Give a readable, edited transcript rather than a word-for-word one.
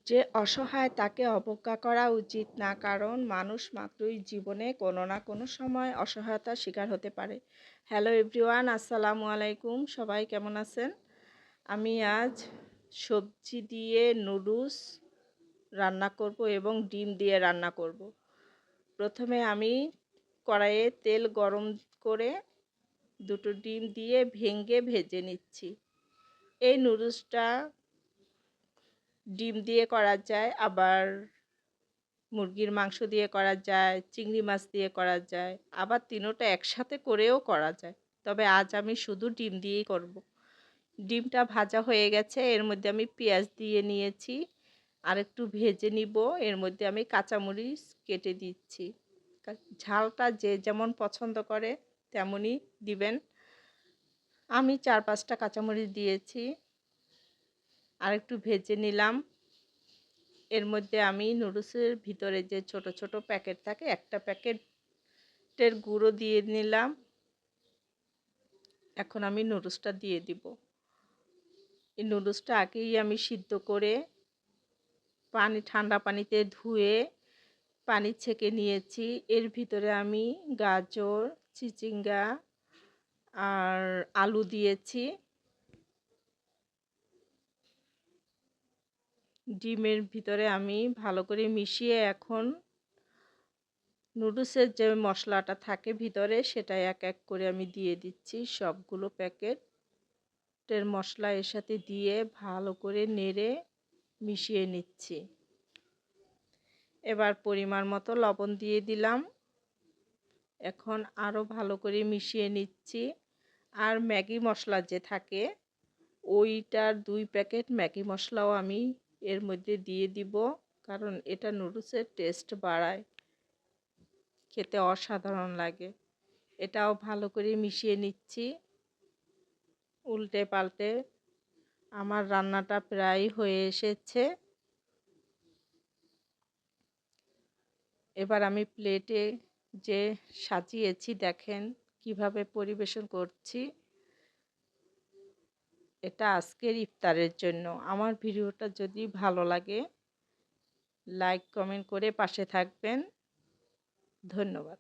যে অসহায় তাকে অবজ্ঞা করা উচিত না, কারণ মানুষ মাত্রই জীবনে কোনো না কোনো সময় অসহায়তার শিকার হতে পারে। হ্যালো এভরিওয়ান, আসসালামু আলাইকুম। সবাই কেমন আছেন? আমি আজ সবজি দিয়ে নুডলস রান্না করব এবং ডিম দিয়ে রান্না করব। প্রথমে আমি কড়াইয়ে তেল গরম করে দুটো ডিম দিয়ে ভেজে নিচ্ছি। এই নুডলসটা ডিম দিয়ে করা যায়, আবার মুরগির মাংস দিয়ে করা যায়, চিংড়ি মাছ দিয়ে করা যায়, আবার তিনোটা একসাথে করেও করা যায়। তবে আজ আমি শুধু ডিম দিয়েই করব। ডিমটা ভাজা হয়ে গেছে, এর মধ্যে আমি পেঁয়াজ দিয়ে নিয়েছি, আর একটু ভেজে নিব। এর মধ্যে আমি কাঁচামরিচ কেটে দিচ্ছি। ঝালটা যে যেমন পছন্দ করে তেমনই দিবেন। আমি 4-5টা কাঁচামরিচ দিয়েছি, আর একটু ভেজে নিলাম। এর মধ্যে আমি নুডলসের ভিতরে যে ছোট ছোট প্যাকেট থাকে, একটা প্যাকেটের গুঁড়ো দিয়ে নিলাম। এখন আমি নুডলসটা দিয়ে দিব। এই নুডলসটা আগেই আমি সিদ্ধ করে ঠান্ডা পানিতে ধুয়ে পানি ছেঁকে নিয়েছি। এর ভিতরে আমি গাজর, চিচিঙ্গা আর আলু দিয়েছি। ডিমের ভিতরে আমি ভালো করে মিশিয়ে এখন নুডলসের যে মশলাটা থাকে ভিতরে, সেটা এক এক করে আমি দিয়ে দিচ্ছি। সবগুলো প্যাকেটের মশলা এর সাথে দিয়ে ভালো করে নেড়ে মিশিয়ে নিচ্ছি। এবার পরিমাণ মতো লবণ দিয়ে দিলাম। এখন আরও ভালো করে মিশিয়ে নিচ্ছি। আর ম্যাগি মশলা যে থাকে, ওইটার 2 প্যাকেট ম্যাগি মশলাও আমি এর মধ্যে দিয়ে দিব, কারণ এটা নুডলসের টেস্ট বাড়ায়, খেতে অসাধারণ লাগে। এটাও ভালো করে মিশিয়ে নিচ্ছি উল্টে পাল্টে। আমার রান্নাটা প্রায় হয়ে এসেছে। এবার আমি প্লেটে যে সাজিয়েছি, দেখেন কিভাবে পরিবেশন করছি। এটা আজকের ইফতারের জন্য। আমার ভিডিওটা যদি ভালো লাগে, লাইক কমেন্ট করে পাশে থাকবেন। ধন্যবাদ।